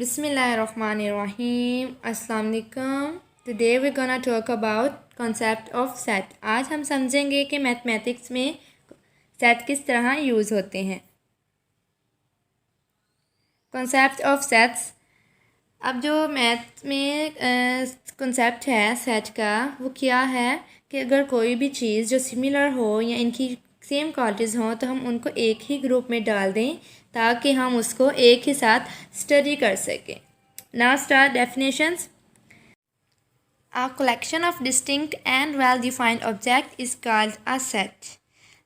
Bismillahirrahmanirrahim. Assalamu alaikum. Today we're gonna talk about concept of set. आज हम समझेंगे कि मैथमेटिक्स में सेट किस तरह यूज़ होते हैं. concept of sets. अब जो मैथ में concept है सेट का वो क्या है कि अगर कोई भी चीज़ जो सिमिलर हो या इनकी सेम क्वालिटीज़ हों तो हम उनको एक ही ग्रुप में डाल दें ताकि हम उसको एक ही साथ स्टडी कर सकें. Now start definitions. A collection of distinct and well-defined objects is called a set.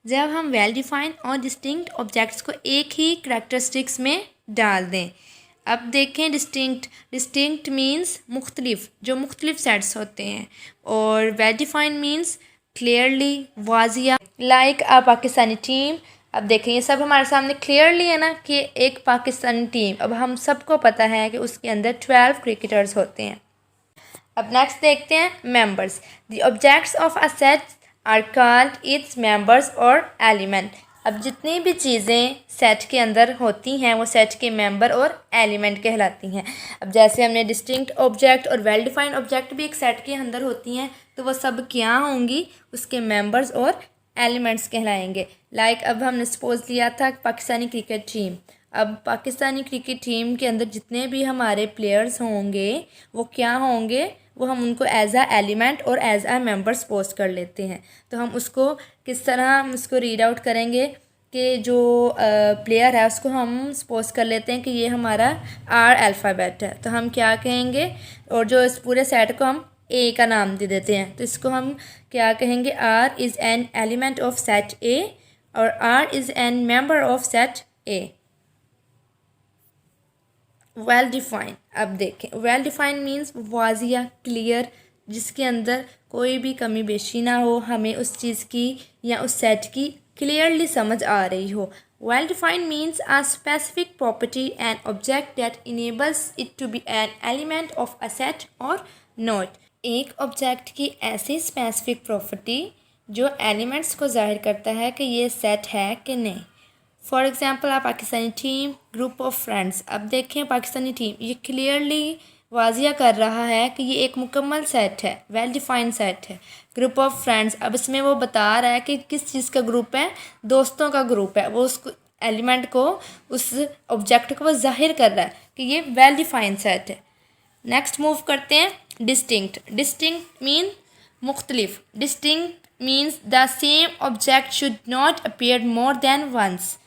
जब हम वेल डिफाइंड और डिस्टिंक्ट ऑब्जेक्ट्स को एक ही करैक्टरिस्टिक्स में डाल दें. अब देखें डिस्टिंक्ट मीन्स मुख्तलिफ, जो मुख्तलिफ सेट्स होते हैं, और वेल डिफाइंड मीन्स क्लियरली, वाजिया. Like a Pakistani team. अब देखें ये सब हमारे सामने क्लियरली है ना कि एक पाकिस्तानी टीम. अब हम सबको पता है कि उसके अंदर 12 क्रिकेटर्स होते हैं. अब नेक्स्ट देखते हैं members. The objects of a set are called its members और एलिमेंट. अब जितनी भी चीज़ें सेट के अंदर होती हैं वो सेट के मेंबर और एलिमेंट कहलाती हैं. अब जैसे हमने डिस्टिंक्ट ऑब्जेक्ट और वेल डिफाइंड ऑब्जेक्ट भी एक सेट के अंदर होती हैं तो वो सब क्या होंगी, उसके मेंबर्स और एलिमेंट्स कहलाएंगे. लाइक अब हमने सपोज लिया था पाकिस्तानी क्रिकेट टीम. अब पाकिस्तानी क्रिकेट टीम के अंदर जितने भी हमारे प्लेयर्स होंगे वो क्या होंगे, वो हम उनको एज आ एलिमेंट और एज आ मेंबर सपोज कर लेते हैं. तो हम उसको किस तरह हम उसको रीड आउट करेंगे कि जो प्लेयर है उसको हम सपोज कर लेते हैं कि ये हमारा आर अल्फ़ाबेट है. तो हम क्या कहेंगे, और जो इस पूरे सेट को हम ए का नाम दे देते हैं तो इसको हम क्या कहेंगे, R is an element of set A और R is an member of set A. Well defined. अब देखें वेल डिफाइंड मीन्स वाजिया, क्लियर, जिसके अंदर कोई भी कमी बेशी ना हो, हमें उस चीज़ की या उस सेट की क्लियरली समझ आ रही हो. Well defined means a specific property and object that enables it to be an element of a set or not. एक ऑब्जेक्ट की ऐसी स्पेसिफिक प्रॉपर्टी जो एलिमेंट्स को जाहिर करता है कि ये सेट है कि नहीं. For example a Pakistani team, group of friends. अब देखें पाकिस्तानी टीम ये क्लियरली वाजिया कर रहा है कि ये एक मुकम्मल सेट है, वेल डिफाइंड सेट है. ग्रुप ऑफ फ्रेंड्स, अब इसमें वो बता रहा है कि किस चीज़ का ग्रुप है, दोस्तों का ग्रुप है. वो उस एलिमेंट को, उस ऑब्जेक्ट को वो जाहिर कर रहा है कि ये वेल डिफाइंड सेट है. नेक्स्ट मूव करते हैं डिस्टिंक्ट. डिस्टिंक्ट मीन मुख्तलिफ. Distinct means the same object should not appear more than once.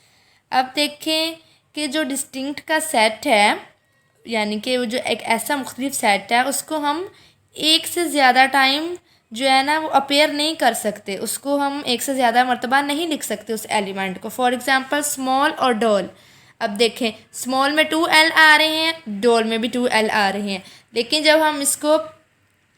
अब देखें कि जो डिस्टिंक्ट का सेट है, यानी कि वो जो एक ऐसा मुख्तलिफ सेट है, उसको हम एक से ज़्यादा टाइम जो है ना वो अपेयर नहीं कर सकते, उसको हम एक से ज़्यादा मरतबा नहीं लिख सकते उस एलिमेंट को. फॉर एग्ज़ाम्पल स्मॉल और डॉल. अब देखें स्मॉल में 2L आ रहे हैं, डॉल में भी 2L आ रहे हैं, लेकिन जब हम इसको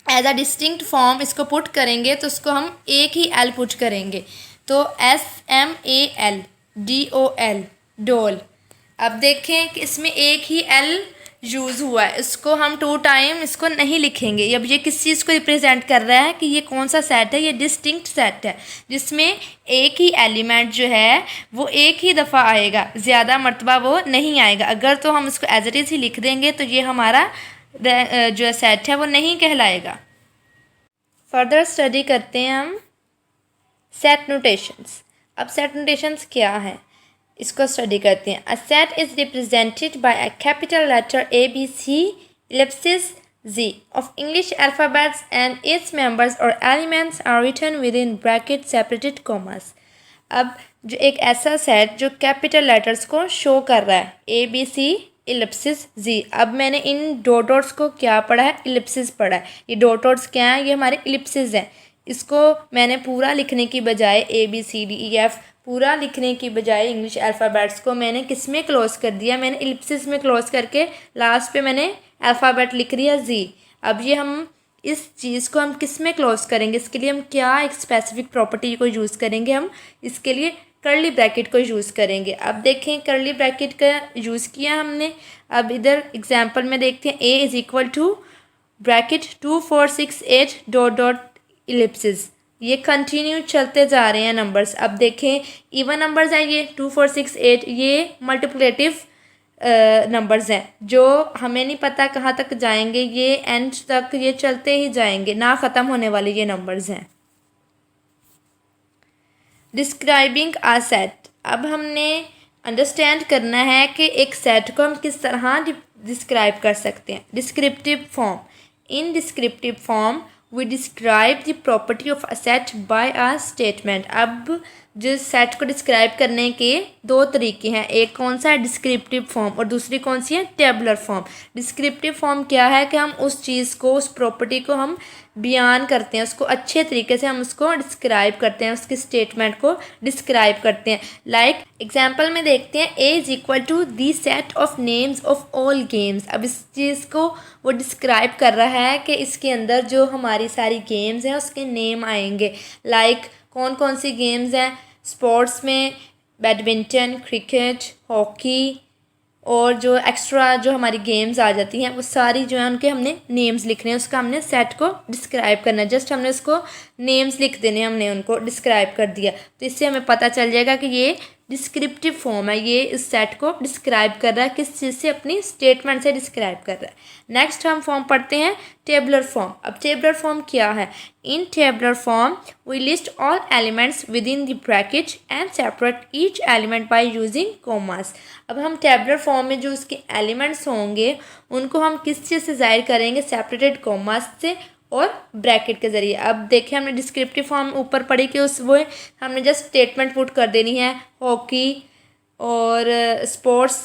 एज अ डिस्टिंक्ट फॉर्म इसको पुट करेंगे तो उसको हम एक ही L पुट करेंगे. तो SMAL DOL डोल. अब देखें कि इसमें एक ही L यूज़ हुआ है, इसको हम 2 टाइम इसको नहीं लिखेंगे. अब ये किस चीज़ को रिप्रेजेंट कर रहा है कि ये कौन सा सेट है, ये डिस्टिंक्ट सेट है जिसमें एक ही एलिमेंट जो है वो एक ही दफ़ा आएगा, ज़्यादा मरतबा वो नहीं आएगा. अगर तो हम इसको एज इट इज़ ही लिख देंगे तो ये हमारा जो सेट है वो नहीं कहलाएगा. फर्दर स्टडी करते हैं हम सेट नोटेशंस. अब सेट नोटेशंस क्या है इसको स्टडी करते हैं. A set is represented by a capital letter ABC ellipsis Z of English alphabets and its members or elements are written within bracket separated commas. अब जो एक ऐसा सेट जो कैपिटल लेटर्स को शो कर रहा है, ABC इलिप्सिस Z. अब मैंने इन डॉट्स को क्या पढ़ा है, इलिप्सिस पढ़ा है. ये डॉट्स क्या हैं, ये हमारे इलिप्सिस हैं. इसको मैंने पूरा लिखने की बजाय ABCDEF पूरा लिखने की बजाय इंग्लिश अल्फ़ाबेट्स को मैंने किस में क्लोज कर दिया, मैंने इलिप्सिस में क्लोज करके लास्ट पे मैंने अल्फ़ाबेट लिख दिया Z. अब ये हम इस चीज़ को हम किस में क्लोज करेंगे, इसके लिए हम क्या एक स्पेसिफिक प्रॉपर्टी को यूज़ करेंगे, हम इसके लिए कर्ली ब्रैकेट को यूज़ करेंगे. अब देखें कर्ली ब्रैकेट का यूज़ किया हमने. अब इधर एग्जाम्पल में देखते हैं A is equal to bracket 2 4 6 8 dot dot ellipsis. ये कंटिन्यू चलते जा रहे हैं नंबर्स. अब देखें इवन नंबर्स हैं, ये 2 4 6 8, ये मल्टीप्लिकेटिव नंबर्स हैं जो हमें नहीं पता कहाँ तक जाएंगे, ये एंड तक ये चलते ही जाएंगे, ना ख़त्म होने वाले ये नंबर्स हैं। डिस्क्राइबिंग आ सेट, अब हमने अंडरस्टैंड करना है कि एक सेट को हम किस तरह डिस्क्राइब कर सकते हैं। Descriptive form, in descriptive form we describe the property of a set by a statement. अब जो सेट को डिस्क्राइब करने के दो तरीके हैं, एक कौन सा है डिस्क्रिप्टिव फॉर्म और दूसरी कौन सी है टेबुलर फॉर्म। डिस्क्रिप्टिव फॉर्म क्या है कि हम उस चीज़ को, उस प्रॉपर्टी को हम बयान करते हैं, उसको अच्छे तरीके से हम उसको डिस्क्राइब करते हैं, उसकी स्टेटमेंट को डिस्क्राइब करते हैं। लाइक एग्जांपल में देखते हैं A is equal to the set of names of all games. अब इस चीज़ को वो डिस्क्राइब कर रहा है कि इसके अंदर जो हमारी सारी गेम्स हैं उसके नेम आएंगे। लाइक कौन कौन सी गेम्स हैं स्पोर्ट्स में, बैडमिंटन, क्रिकेट, हॉकी और जो एक्स्ट्रा जो हमारी गेम्स आ जाती हैं वो सारी जो है उनके हमने नेम्स लिखने हैं, उसका हमने सेट को डिस्क्राइब करना है। जस्ट हमने उसको नेम्स लिख देने, हमने उनको डिस्क्राइब कर दिया, तो इससे हमें पता चल जाएगा कि ये डिस्क्रिप्टिव फॉर्म है, ये इस सेट को डिस्क्राइब कर रहा है, किस चीज़ से, अपनी स्टेटमेंट से डिस्क्राइब कर रहा है। नेक्स्ट हम फॉर्म पढ़ते हैं टेबुलर फॉर्म। अब टेबुलर फॉर्म क्या है? In tabular form we list all elements within the bracket and separate each element by using commas. अब हम टेबुलर फॉर्म में जो उसके एलिमेंट्स होंगे उनको हम किस चीज़ से ज़ाहिर करेंगे? सेपरेटेड कॉमास से और ब्रैकेट के ज़रिए। अब देखिए हमने डिस्क्रिप्टिव फॉर्म ऊपर पढ़ी कि उस वो हमने जस्ट स्टेटमेंट पुट कर देनी है। हॉकी और स्पोर्ट्स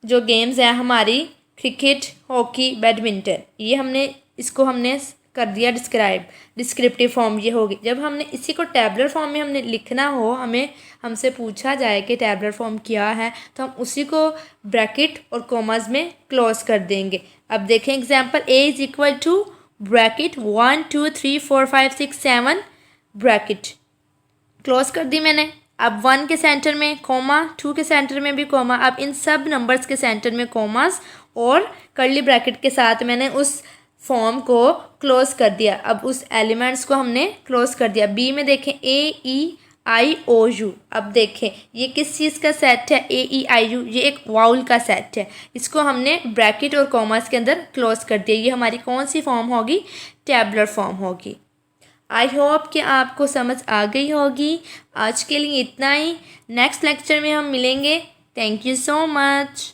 जो गेम्स हैं हमारी, क्रिकेट, हॉकी, बैडमिंटन, ये हमने इसको हमने कर दिया डिस्क्राइब, डिस्क्रिप्टिव फॉर्म ये होगी। जब हमने इसी को टैबुलर फॉर्म में हमने लिखना हो, हमें हमसे पूछा जाए कि टैबुलर फॉर्म क्या है, तो हम उसी को ब्रैकेट और कॉमास में क्लोज कर देंगे। अब देखें example, A is equal to bracket 1 2 3 4 5 6 7 bracket close कर दी मैंने। अब 1 के सेंटर में कॉमा, 2 के सेंटर में भी कॉमा। अब इन सब नंबर्स के सेंटर में कॉमास और कर्ली ब्रैकेट के साथ मैंने उस फॉर्म को क्लोज कर दिया। अब उस एलिमेंट्स को हमने क्लोज कर दिया। बी में देखें AEIOU। अब देखें ये किस चीज़ का सेट है? AEIU, ये एक वाउल का सेट है। इसको हमने ब्रैकेट और कॉमास के अंदर क्लोज कर दिया। ये हमारी कौन सी फॉर्म होगी? टैबुलर फॉर्म होगी। आई होप कि आपको समझ आ गई होगी। आज के लिए इतना ही, नेक्स्ट लेक्चर में हम मिलेंगे। Thank you so much.